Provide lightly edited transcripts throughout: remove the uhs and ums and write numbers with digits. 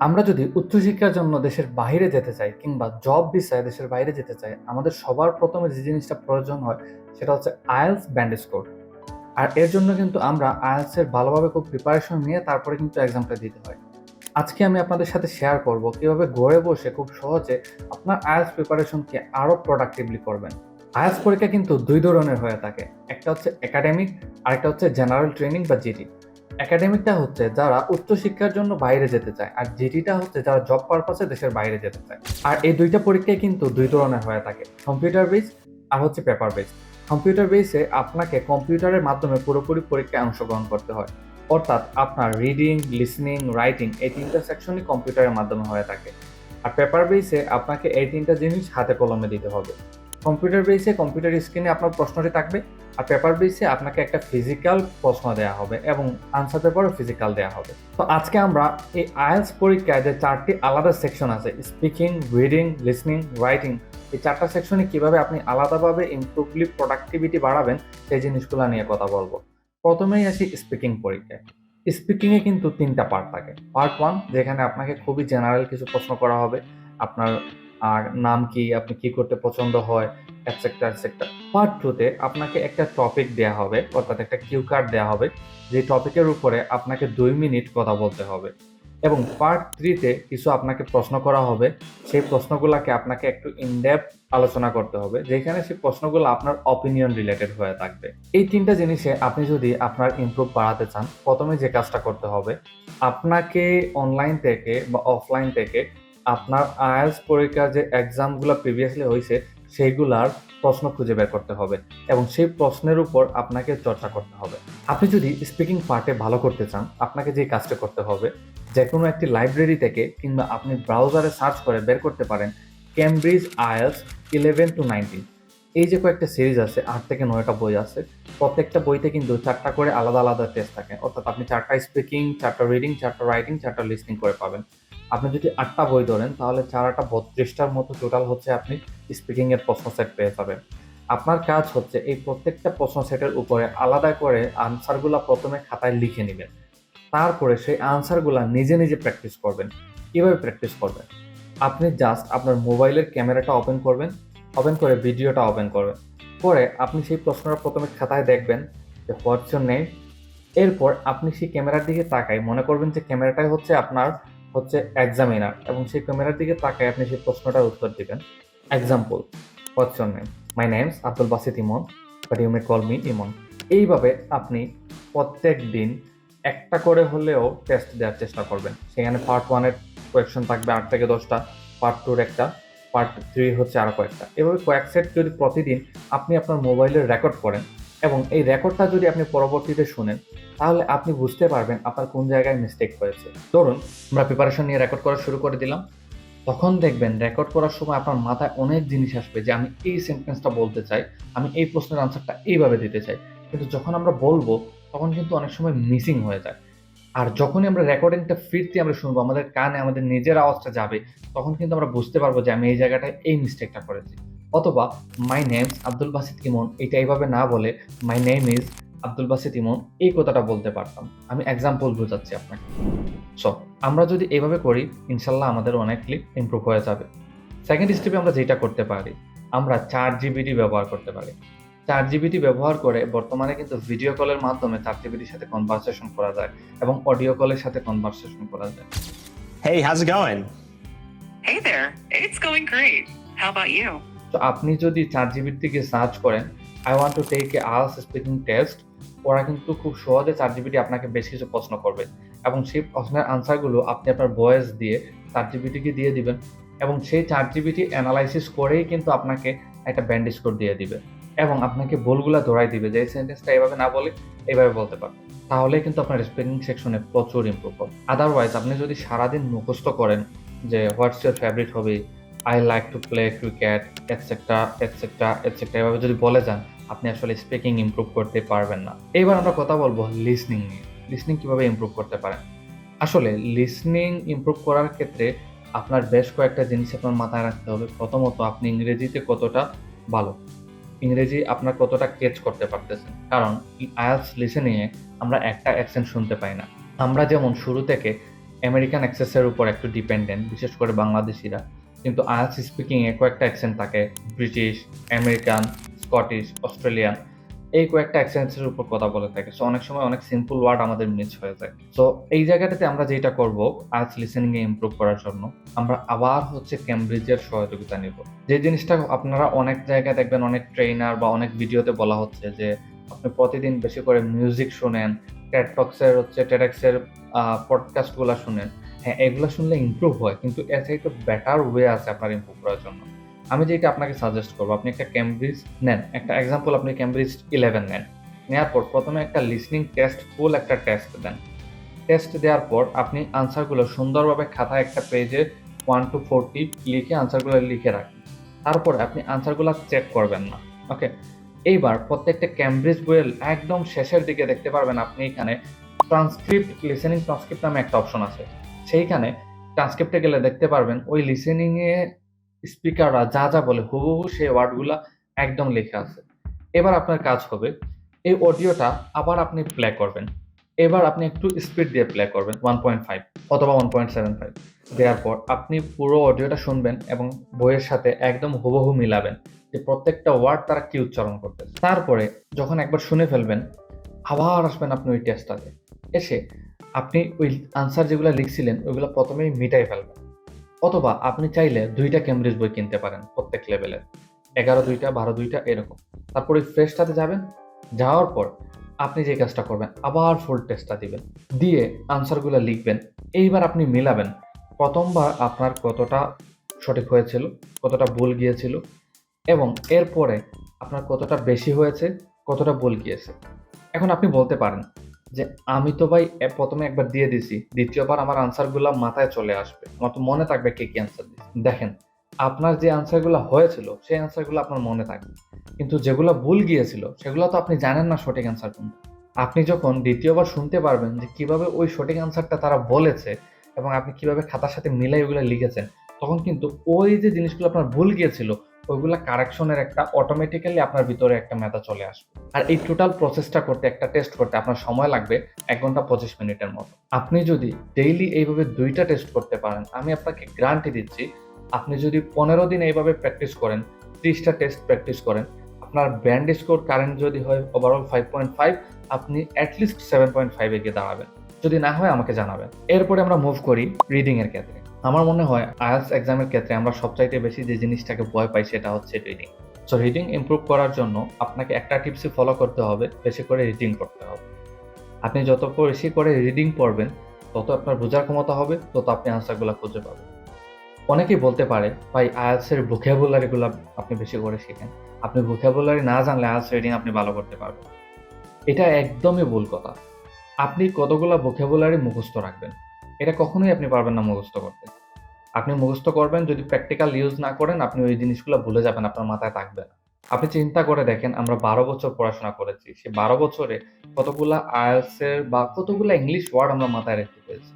আমরা যদি উচ্চশিক্ষার জন্য দেশের বাইরে যেতে চাই কিংবা জব ভিসায় দেশের বাইরে যেতে চাই, আমাদের সবার প্রথমে যে জিনিসটা প্রয়োজন হয় সেটা হচ্ছে আইএলটিএস ব্যান্ড স্কোর। আর এর জন্য কিন্তু আমরা আইএলটিএস এর ভালোভাবে খুব প্রিপারেশন নিয়ে তারপরে কিন্তু এক্সামটা দিতে হয়। আজকে আমি আপনাদের সাথে শেয়ার করব কিভাবে ঘরে বসে খুব সহজে আপনার আইএলটিএস প্রিপারেশনকে আরো প্রোডাক্টিভলি করবেন। আইএলটিএস পরীক্ষা কিন্তু দুই ধরনের হয়ে থাকে, একটা হচ্ছে একাডেমিক, আরেকটা হচ্ছে জেনারেল ট্রেনিং বা জিটি। একাডেমিকটা হচ্ছে যারা উচ্চশিক্ষার জন্য বাইরে যেতে চায়, আর জিটিটা হচ্ছে যারা জব পারপাসে দেশের বাইরে যেতে চায়। আর এই দুইটা পরীক্ষায় কিন্তু দুই ধরনের হয়ে থাকে, কম্পিউটার বেস আর হচ্ছে পেপার বেস। কম্পিউটার বেসে আপনাকে কম্পিউটারের মাধ্যমে পুরোপুরি পরীক্ষায় অংশগ্রহণ করতে হয়, অর্থাৎ আপনার রিডিং, লিসনিং, রাইটিং এই তিনটা সেকশনই কম্পিউটারের মাধ্যমে হয়ে থাকে। আর পেপার বেসে আপনাকে এই তিনটা জিনিস হাতে কলমে দিতে হবে। কম্পিউটার বেসে কম্পিউটার স্ক্রিনে আপনার প্রশ্নটি থাকবে, আর পেপার বেসে আপনাকে একটা ফিজিক্যাল প্রশ্ন দেওয়া হবে এবং আনসার পেপারও ফিজিক্যাল দেওয়া হবে। তো আজকে আমরা এই আইএলটিএস পরীক্ষায় যে চারটি আলাদা সেকশন আছে, স্পিকিং, রিডিং, লিসনিং, রাইটিং, এই চারটা সেকশনে কিভাবে আপনি আলাদাভাবে ইমপ্রুভলি প্রোডাক্টিভিটি বাড়াবেন সেই জিনিসগুলো নিয়ে কথা বলবো। প্রথমেই আসি স্পিকিং পরীক্ষায়। স্পিকিং এ কিন্তু তিনটা পার্ট থাকে। পার্ট ওয়ান, যেখানে আপনাকে খুবই জেনারেল কিছু প্রশ্ন করা হবে, আপনার নাম কি, আপনি কি করতে পছন্দ হয়, এটসেট্রা এটসেট্রা। পার্ট টুতে আপনাকে একটা টপিক দেওয়া হবে, অর্থাৎ একটা কিউ কার্ড দেওয়া হবে, যে টপিকের উপরে আপনাকে 2 মিনিট কথা বলতে হবে। এবং পার্ট থ্রিতে কিছু আপনাকে প্রশ্ন করা হবে, সেই প্রশ্নগুলোকে আপনাকে একটু ইনডেপথ আলোচনা করতে হবে, যেখানে সেই প্রশ্নগুলো আপনার অপিনিয়ন রিলেটেড হয়ে থাকবে। এই তিনটা জিনিসে আপনি যদি আপনার ইমপ্রুভ বাড়াতে চান, প্রথমে যে কাজটা করতে হবে, আপনাকে অনলাইন থেকে বা অফলাইন থেকে আপনার আইএলটিএস পরীক্ষার যে এক্সামগুলো প্রিভিয়াসলি হয়েছে সেইগুলার প্রশ্ন খুঁজে বের করতে হবে এবং সেই প্রশ্নের উপর আপনাকে চর্চা করতে হবে। আপনি যদি স্পিকিং পার্টে ভালো করতে চান, আপনাকে যে কাজটা করতে হবে, যে কোনো একটি লাইব্রেরি থেকে কিংবা আপনি ব্রাউজারে সার্চ করে বের করতে পারেন কেমব্রিজ আইএলটিএস 11 to 19। এই যে কয়েকটা সিরিজ আছে, 8 থেকে 9টা বই আছে। প্রত্যেকটা বইতে কিন্তু 4টা করে আলাদা আলাদা টেস্ট থাকে, অর্থাৎ আপনি 4টা স্পিকিং, 4টা রিডিং, 4টা রাইটিং, 4টা লিসনিং করে পাবেন। আপনি যদি 8টা বই ধরেন তাহলে 4টা 32টার মতো টোটাল হচ্ছে আপনি স্পিকিং এর প্রশ্ন সেট পেয়ে যাবেন। আপনার কাজ হচ্ছে এই প্রত্যেকটা প্রশ্ন সেটের উপরে আলাদা করে আনসারগুলা প্রথমে খাতায় লিখে নেবেন। তারপরে সেই আনসারগুলা নিজে নিজে প্র্যাকটিস করবেন। কিভাবে প্র্যাকটিস করবেন? আপনি জাস্ট আপনার মোবাইলের ক্যামেরাটা ওপেন করবেন, ওপেন করে ভিডিওটা ওপেন করবেন। পরে আপনি সেই প্রশ্নটা প্রথমে খাতায় দেখবেন যে হোয়াটস ইওর নেম। এরপর আপনি সেই ক্যামেরার দিকে তাকাই মনে করবেন যে ক্যামেরাটাই হচ্ছে আপনার হচ্ছে এক্সামিনার, এবং সেই ক্যামেরার দিকে তাকায় আপনি সেই প্রশ্নটার উত্তর দিবেন। Example, what's your name? My name's Abdul Basit Emon, but you may call me Emon. এইভাবে আপনি প্রত্যেক দিন একটা করে হলেও টেস্ট দেওয়ার চেষ্টা করবেন। সেখানে পার্ট ওয়ানের কোয়েকশন থাকবে 8 থেকে 10টা, পার্ট টুর একটা, পার্ট থ্রি হচ্ছে আরো কয়েকটা। এভাবে কয়েক সেট যদি প্রতিদিন আপনি আপনার মোবাইলে রেকর্ড করেন এবং এই রেকর্ডটা যদি আপনি পরবর্তীতে শুনেন, তাহলে আপনি বুঝতে পারবেন আপনার কোন জায়গায় মিস্টেক হয়েছে। ধরুন আমরা প্রিপারেশন নিয়ে রেকর্ড করা শুরু করে দিলাম, তখন দেখবেন রেকর্ড করার সময় আপনার মাথায় অনেক জিনিস আসবে যে আমি এই সেন্টেন্সটা বলতে চাই, আমি এই প্রশ্নের আনসারটা এইভাবে দিতে চাই। কিন্তু যখন আমরা বলবো তখন কিন্তু অনেক সময় মিসিং হয়ে যায়। আর যখনই আমরা রেকর্ডিংটা ফিরতি আমরা শুনবো, আমাদের কানে আমাদের নিজের আওয়াজটা যাবে, তখন কিন্তু আমরা বুঝতে পারবো যে আমি এই জায়গাটায় এই মিস্টেকটা করেছি। অথবা মাই নেমস আব্দুল বাসিত ইমন এটা এইভাবে না বলে my name is Abdul Basit ইমন এই কথাটা বলতে পারতাম। আমি এক্সাম্পল বোঝাচ্ছি আপনাকে। সো আমরা যদি এইভাবে করি, ইনশাল্লাহ আমাদের অনেকলি ইমপ্রুভ হয়ে যাবে। সেকেন্ড স্টেপে আমরা যেটা করতে পারি, আমরা 4 জিবিটি ব্যবহার করতে পারি। 4 জিবিটি ব্যবহার করে বর্তমানে কিন্তু ভিডিও কলের মাধ্যমে 4 জিবিটির সাথে কনভারসেশন করা যায় এবং অডিও কলের সাথে কনভারসেশন করা যায়। Hey, how's it going? Hey there, it's going great. How about you? তো আপনি যদি 4 জিবির দিকে সার্চ করেন I want to take a IELTS speaking test, ওরা কিন্তু খুব সহজে 4 জিবিটি আপনাকে বেশ কিছু প্রশ্ন করবে এবং সেই প্রশ্নের আনসারগুলো আপনি আপনার ভয়েস দিয়ে 4 জিবিটিকে দিয়ে দিবেন এবং সেই 4 জিবিটি অ্যানালাইসিস করেই কিন্তু আপনাকে একটা ব্যান্ড স্কোর দিয়ে দিবে এবং আপনাকে ভুলগুলা ধরাই দিবে যে এই সেন্টেন্সটা এভাবে না বলে এভাবে বলতে পারবেন। তাহলে কিন্তু আপনার স্পিকিং সেকশনে প্রচুর ইমপ্রুভ হবে। আদারওয়াইজ আপনি যদি সারাদিন মুখস্থ করেন যে what's your favourite hobby, I like to play cricket, etcetera etcetera etcetera এভাবে যদি বলে যান, আপনি আসলে স্পিকিং ইমপ্রুভ করতে পারবেন না। এবার আমরা কথা বলবো লিসনিং নিয়ে। লিসনিং কিভাবে ইমপ্রুভ করতে পারেন? আসলে লিসনিং ইমপ্রুভ করার ক্ষেত্রে আপনার বেশ কয়েকটা জিনিস আপনার মাথায় রাখতে হবে। প্রথমত, আপনি ইংরেজিতে কতটা ভালো, ইংরেজি আপনার কতটা ক্যাচ করতে পারতেছেন। কারণ আইএলটিএস লিসেনিং এ আমরা একটা অ্যাকসেন্ট শুনতে পাই না। আমরা যেমন শুরু থেকে আমেরিকান অ্যাক্সেসের উপর একটু ডিপেন্ডেন্ট, বিশেষ করে বাংলাদেশিরা। কিন্তু আইএলটিএস স্পিকিংয়ে কয়েকটা অ্যাকসেন্ট থাকে, ব্রিটিশ, আমেরিকান, স্কটিশ, অস্ট্রেলিয়ান, এই কয়েকটা অ্যাকসেন্টের উপর কথা বলে থাকে। সো অনেক সময় অনেক সিম্পল ওয়ার্ড আমাদের মিস হয়ে যায়। সো এই জায়গাটাতে আমরা যেটা করব আইএলটিএস লিসেনিংয়ে ইমপ্রুভ করার জন্য, আমরা আবার হচ্ছে ক্যামব্রিজের সহযোগিতা নিব। যে জিনিসটা আপনারা অনেক জায়গায় দেখবেন, অনেক ট্রেনার বা অনেক ভিডিওতে বলা হচ্ছে যে আপনি প্রতিদিন বেশি করে মিউজিক শুনেন, টেডেক্সের পডকাস্টগুলো শুনেন। হ্যাঁ, এগুলো শুনলে ইমপ্রুভ হয়, কিন্তু এর চাইতে বেটার ওয়ে আছে আপনার ইমপ্রুভ করার জন্য। আমি যেটা আপনাকে সাজেস্ট করবো, আপনি একটা ক্যামব্রিজ নেন, একটা এক্সাম্পল, আপনি ক্যামব্রিজ 11 নেন। নেওয়ার পর প্রথমে একটা লিসনিং টেস্ট, ফুল একটা টেস্ট দেন। টেস্ট দেওয়ার পর আপনি আনসারগুলো সুন্দরভাবে খাতায় একটা পেজে 1 to 40 লিখে আনসারগুলো লিখে রাখেন। তারপর আপনি আনসারগুলো চেক করবেন না, ওকে? এইবার প্রত্যেকটা ক্যামব্রিজ বইয়ের একদম শেষের দিকে দেখতে পারবেন আপনি এখানে ট্রান্সক্রিপ্ট, লিসেনিং ট্রান্সক্রিপ্ট নামে একটা অপশন আছে। সেইখানে ট্রান্সক্রিপ্টে গেলে দেখতে পারবেন ওই লিসেনিংয়ে স্পিকাররা যা যা বলে হুবহু সেই ওয়ার্ডগুলা একদম লেখা আছে। এবার আপনার কাজ হবে এই অডিওটা আবার আপনি প্লে করবেন। এবার আপনি একটু স্পিড দিয়ে প্লে করবেন 1.5 অথবা 1.75। দেওয়ার পর আপনি পুরো অডিওটা শুনবেন এবং বইয়ের সাথে একদম হুবহু মিলাবেন যে প্রত্যেকটা ওয়ার্ড তারা কি উচ্চারণ করতেছে। তারপরে যখন একবার শুনে ফেলবেন, আবার আসবেন আপনি ওই টেস্টটাতে। এসে আপনি ওই আনসার যেগুলো লিখছিলেন ওইগুলো প্রথমেই মিটাই ফেলবেন। অথবা আপনি চাইলে 2টা ক্যামব্রিজ বই কিনতে পারেন প্রত্যেক লেভেলের, 11 2টা, 12 2টা এরকম। তারপর ওই ফ্রেশটাতে যাবেন, যাওয়ার পর আপনি যে কাজটা করবেন আবার ফুল টেস্টটা দিবেন, দিয়ে আনসারগুলো লিখবেন। এইবার আপনি মিলাবেন প্রথমবার আপনার কতটা সঠিক হয়েছিল, কতটা ভুল গিয়েছিল, এবং এরপরে আপনার কতটা বেশি হয়েছে, কতটা ভুল গিয়েছে। এখন আপনি বলতে পারেন যে আমি তো ভাই প্রথমে একবার দিয়ে দিছি, দ্বিতীয়বার আমার আনসারগুলো মাথায় চলে আসবে, আমার তো মনে থাকবে কে কি আনসার দিচ্ছে। দেখেন, আপনার যে আনসারগুলো হয়েছিল সেই আনসারগুলো আপনার মনে থাকবে, কিন্তু যেগুলো ভুল গিয়েছিল সেগুলো তো আপনি জানেন না সঠিক আনসার কোনটা। আপনি যখন দ্বিতীয়বার শুনতে পারবেন যে কিভাবে ওই সঠিক আনসারটা তারা বলেছে এবং আপনি কিভাবে খাতার সাথে মিলাই ওগুলো লিখেছেন, তখন কিন্তু ওই যে জিনিসগুলো আপনার ভুল গিয়েছিল ওইগুলা কারেকশনের একটা অটোমেটিক্যালি আপনার ভিতরে একটা মেধা চলে আসবে। আর এই টোটাল প্রসেসটা করতে, একটা টেস্ট করতে আপনার সময় লাগবে 1 ঘন্টা 25 মিনিটের মতো। আপনি যদি ডেইলি এইভাবে 2টা টেস্ট করতে পারেন, আমি আপনাকে গ্যারান্টি দিচ্ছি, আপনি যদি 15 দিন এইভাবে প্র্যাকটিস করেন, 30টা টেস্ট প্র্যাকটিস করেন, আপনার ব্যান্ড স্কোর কারেন্ট যদি হয় ওভারঅল 5.5, আপনি অ্যাটলিস্ট 7.5 এ গিয়ে দাঁড়াবেন। যদি না হয় আমাকে জানাবেন। এরপরে আমরা মুভ করি রিডিং এর ক্ষেত্রে। আমার মনে হয় আইএলটিএস এক্সামের ক্ষেত্রে আমরা সবচাইতে বেশি যে জিনিসটাকে ভয় পাই সেটা হচ্ছে রিডিং। সো রিডিং ইমপ্রুভ করার জন্য আপনাকে একটা টিপসই ফলো করতে হবে, বেশি করে রিডিং করতে হবে। আপনি যত বেশি করে রিডিং পড়বেন, তত আপনার বোঝার ক্ষমতা হবে, তত আপনি আনসারগুলো খুঁজে পাবেন। অনেকেই বলতে পারে, ভাই আইএলটিএস এর ভোকাবুলারিগুলো আপনি বেশি করে শিখেন। আপনি ভোকাবুলারি না জানলে আইএলটিএস রিডিং আপনি ভালো করতে পারবেন। এটা একদমই ভুল কথা। আপনি কতগুলা ভোকাবুলারি মুখস্থ রাখবেন, এটা কখনোই আপনি পারবেন না মুখস্থ করতে। আপনি মুখস্থ করবেন, যদি প্র্যাকটিক্যাল ইউজ না করেন আপনি ওই জিনিসগুলো ভুলে যাবেন, আপনার মাথায় থাকবে না। আপনি চিন্তা করে দেখেন, আমরা 12 বছর পড়াশোনা করেছি, সেই 12 বছরে কতগুলা আইএলটিএস এর বা কতগুলা ইংলিশ ওয়ার্ড আমরা মাথায় রাখতে পেরেছি।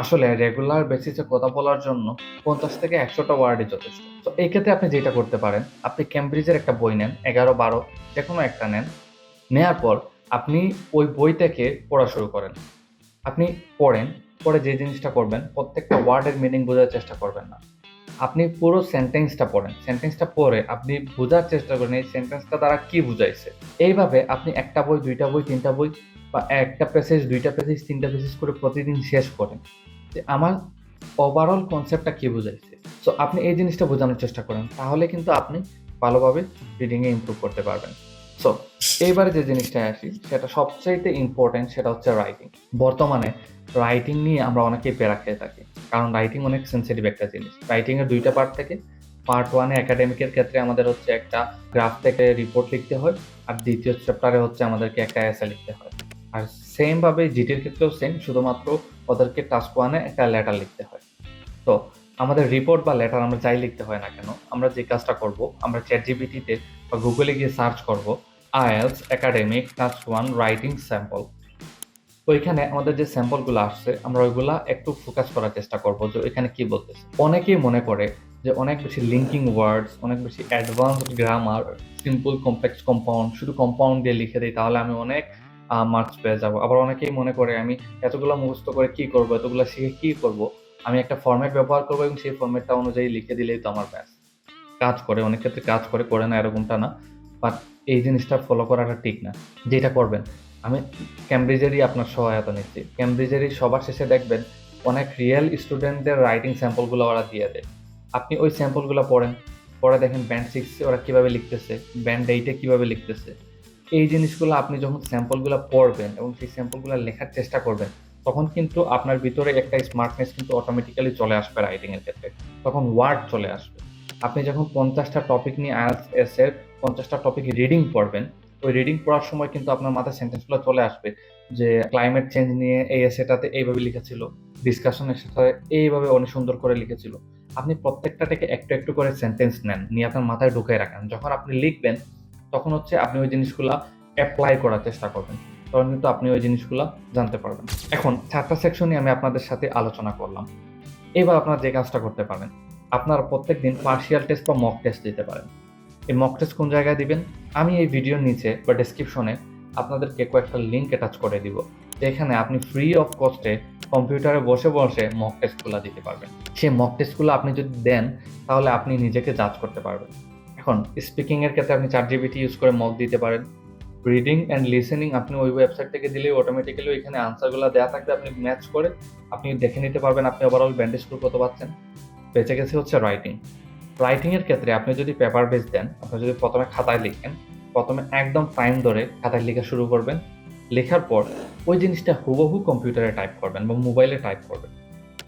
আসলে রেগুলার বেসিসে কথা বলার জন্য 50 থেকে 100টা ওয়ার্ডই যথেষ্ট। তো এই ক্ষেত্রে আপনি যেটা করতে পারেন, আপনি ক্যামব্রিজের একটা বই নেন, 11 12 যেকোনো একটা নেন। নেয়ার পর আপনি ওই বই থেকে পড়া শুরু করেন। আপনি পড়েন, পরে যে জিনিসটা করবেন, প্রত্যেকটা ওয়ার্ডের মিনিং বোঝার চেষ্টা করবেন না। আপনি পুরো সেন্টেন্সটা পড়েন। সেন্টেন্সটা পড়ে আপনি বোঝার চেষ্টা করেন এই সেন্টেন্সটা দ্বারা কি বুঝাইছে। এইভাবে আপনি 1টা বই, 2টা বই, 3টা বই বা 1টা প্যাসেজ, 2টা প্যাসেজ, 3টা প্যাসেজ করে প্রতিদিন শেষ করেন যে আমার ওভারঅল কনসেপ্টটা কি বুঝাইছে। সো আপনি এই জিনিসটা বোঝানোর চেষ্টা করেন, তাহলে কিন্তু আপনি ভালোভাবে রিডিংয়ে ইমপ্রুভ করতে পারবেন। সো এইবারে যে জিনিসটায় আসি, সেটা সবচাইতে ইম্পর্টেন্ট, সেটা হচ্ছে রাইটিং। বর্তমানে রাইটিং নিয়ে আমরা অনেকেই প্যারা খেয়ে থাকি, কারণ রাইটিং অনেক সেনসিটিভ একটা জিনিস। রাইটিং এর 2টা পার্ট থাকে। পার্ট 1 এ একাডেমিকের ক্ষেত্রে আমাদের হচ্ছে একটা গ্রাফ থেকে রিপোর্ট লিখতে হয়, আর দ্বিতীয় চ্যাপ্টারে হচ্ছে আমাদেরকে একটা এসে লিখতে হয়। আর সেম ভাবে জিটির ক্ষেত্রেও সেম, শুধুমাত্র ওদেরকে টাস্ক 1 এ একটা লেটার লিখতে হয়। তো আমাদের রিপোর্ট বা লেটার আমরা যাই লিখতে হয় না কেন, আমরা যে কাজটা করব, আমরা চ্যাটজিপিটিতে বা গুগলে গিয়ে সার্চ করব IELTS academic task 1 writing sample. ওইখানে আমাদের যে স্যাম্পলগুলো আসছে, আমরা ওইগুলা একটু ফোকাস করার চেষ্টা করব যে এখানে কি বলতেছে। অনেকেই মনে করে যে অনেক বেশি লিঙ্কিং ওয়ার্ডস, অনেক বেশি advanced grammar, simple complex compound, শুধু কম্পাউন্ড দিয়ে লিখে দিই তাহলে আমি অনেক মার্কস পেয়ে যাব। আবার অনেকেই মনে করে আমি এতগুলো মুখস্থ করে কি করব, এতগুলো শিখে কি করব? আমি একটা ফরম্যাট ব্যবহার করব এবং সেই ফরম্যাটটা অনুযায়ী লিখে দিলেই তো আমার ব্যাস। কাজ করে, অনেক ক্ষেত্রে কাজ করে না এরকমটা না। বাট এই জিনিসটা ফলো করাটা ঠিক না। যেটা করবেন, আমি ক্যামব্রিজেরই আপনার সহায়তা নিচ্ছি। ক্যামব্রিজেরই সবার শেষে দেখবেন অনেক রিয়েল স্টুডেন্টদের রাইটিং স্যাম্পলগুলো ওরা দিয়ে দেয়। আপনি ওই স্যাম্পলগুলো পড়েন, পরে দেখেন ব্যান্ড 6 এ ওরা কিভাবে লিখতেছে, ব্যান্ড 8 এ কিভাবে লিখতেছে। এই জিনিসগুলো আপনি যখন স্যাম্পলগুলো পড়বেন এবং সেই স্যাম্পলগুলো লেখার চেষ্টা করবেন, তখন কিন্তু আপনার ভিতরে একটা স্মার্টনেস কিন্তু অটোমেটিক্যালি চলে আসবে রাইটিং এর ক্ষেত্রে। তখন ওয়ার্ড চলে আসবে। আপনি যখন 50 টা টপিক নিয়ে IELTS এর 50 টা টপিক রিডিং পড়বেন, ওই রিডিং পড়ার সময় কিন্তু আপনার মাথায় সেন্টেন্সগুলো চলে আসবে যে ক্লাইমেট চেঞ্জ নিয়ে এই এসেটাতে এইভাবে লিখা ছিল, ডিসকাশনের সাথে এইভাবে অনেক সুন্দর করে লিখেছিল। আপনি প্রত্যেকটা থেকে একটু, একটু করে সেন্টেন্স নেন, নিয়ে আপনার মাথায় ঢুকিয়ে রাখেন। যখন আপনি লিখবেন, তখন হচ্ছে আপনি ওই জিনিসগুলা এপ্লাই করার চেষ্টা করবেন। তখন কিন্তু আপনি ওই জিনিসগুলা জানতে পারবেন। এখন ৪ টা সেকশনই আমি আপনাদের সাথে আলোচনা করলাম। এবার আপনারা যে কাজটা করতে পারেন, আপনারা প্রত্যেকদিন পার্সিয়াল টেস্ট বা মক টেস্ট দিতে পারেন। এই মক টেস্ট কোন জায়গায় দিবেন? আমি এই ভিডিওর নিচে বা ডেসক্রিপশনে আপনাদেরকে কয়েকটা লিঙ্ক অ্যাটাচ করে দিব। যেখানে আপনি ফ্রি অফ কস্টে কম্পিউটারে বসে, বসে মক টেস্টগুলা দিতে পারবেন। সেই মক টেস্টগুলো আপনি যদি দেন, তাহলে আপনি নিজেকে জাজ করতে পারবেন। এখন স্পিকিং এর ক্ষেত্রে আপনি ChatGPT ইউজ করে মক দিতে পারেন। রিডিং অ্যান্ড লিসেনিং আপনি ওই ওয়েবসাইট থেকে দিলেই অটোমেটিক্যালি ওইখানে আনসারগুলো দেয়া থাকবে। আপনি ম্যাচ করে আপনি দেখে নিতে পারবেন আপনি ওভারঅল ব্যান্ড স্কোর কত পাচ্ছেন। বেঁচে গেছে হচ্ছে রাইটিং। রাইটিং এর ক্ষেত্রে আপনি যদি পেপার বেস দেন, আপনি যদি ১ম এ খাতায় লিখেন, ১ম এ একদম টাইম ধরে খাতায় লেখা শুরু করবেন। লেখার পর ওই জিনিসটা হুবহু কম্পিউটারে টাইপ করবেন বা মোবাইলে টাইপ করবেন।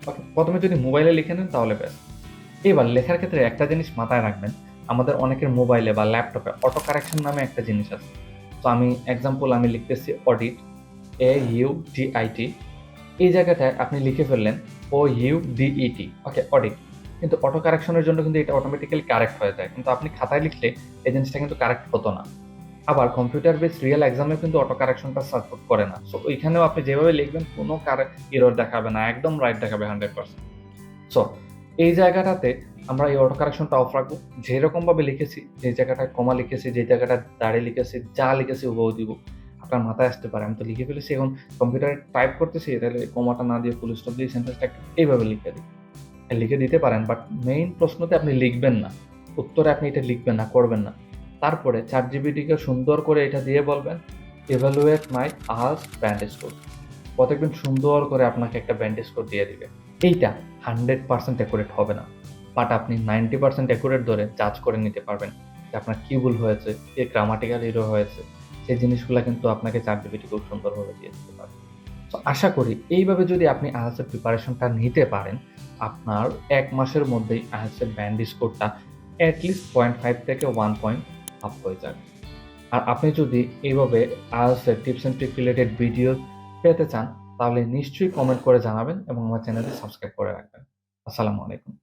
ওকে? ১ম এ যদি মোবাইলে লিখে নেন তাহলে বেস্ট। এবার লেখার ক্ষেত্রে একটা জিনিস মাথায় রাখবেন, আমাদের অনেকের মোবাইলে বা ল্যাপটপে অটো কারেকশন নামে একটা জিনিস আছে। তো আমি এক্সাম্পল আমি লিখতেছি অডিট, AUDIT। এই জায়গাটায় আপনি লিখে ফেললেন OUDET, ওকে, অডিট। কিন্তু অটো কারেকশনের জন্য কিন্তু এটা অটোমেটিক্যালি কারেক্ট হয়ে যায়। কিন্তু আপনি খাতায় লিখলে এই জিনিসটা কিন্তু কারেক্ট হতো না। আবার কম্পিউটার বেস রিয়েল এক্সামেও কিন্তু অটো কারেকশনটা সাপোর্ট করে না। সো ওইখানেও আপনি যেভাবে লিখবেন কোনো এরর দেখাবে না। একদম রাইট দেখাবে 100%। সো এই জায়গাটাতে আমরা এই অটো কারেকশনটা অফ রাখবো। যেরকমভাবে লিখেছি, যে জায়গাটায় কমা লিখেছি, যে জায়গাটায় দাড়ি লিখেছি, যা লিখেছি হুবহু দিব। আপনার মাথায় আসতে পারে আমি তো লিখে ফেলেছি, এখন কম্পিউটারে টাইপ করতেছি, তাহলে কমাটা না দিয়ে ফুল স্টপ দিয়ে সেন্টেন্সটা এইভাবে লিখে দিই। লিখে দিতে পারেন, বাট মেইন প্রশ্নতে আপনি লিখবেন না। উত্তরে আপনি এটা লিখবেন না, করবেন না। তারপরে ChatGPT কে সুন্দর করে এটা দিয়ে বলবেন, "Evaluate my IELTS band score." ও দেখবেন সুন্দর করে আপনাকে একটা ব্যান্ড স্কোর দিয়ে দিবে। এইটা 100% অ্যাকুরেট হবে না। বাট আপনি 90% অ্যাকুরেট ধরে জাজ করে নিতে পারবেন যে আপনার কি ভুল হয়েছে, কি গ্রামাটিক্যাল এরর হয়েছে। সেই জিনিসগুলা কিন্তু আপনাকে ChatGPT খুব সুন্দরভাবে দিয়ে দিতে পারে। তো আশা করি এইভাবে যদি আপনি IELTS এর প্রিপারেশনটা নিতে পারেন, আপনার ১ মাসের মধ্যেই IELTS এর ব্যান্ড স্কোরটা এট লিস্ট 0.5 থেকে 1 পয়েন্ট আপ হয়ে যাবে। আর আপনি যদি এইভাবে IELTS এর tips and trick related video পেতে চান, তাহলে নিশ্চয়ই কমেন্ট করে জানাবেন এবং আমার চ্যানেলটি সাবস্ক্রাইব করে রাখবেন। আসসালামু আলাইকুম।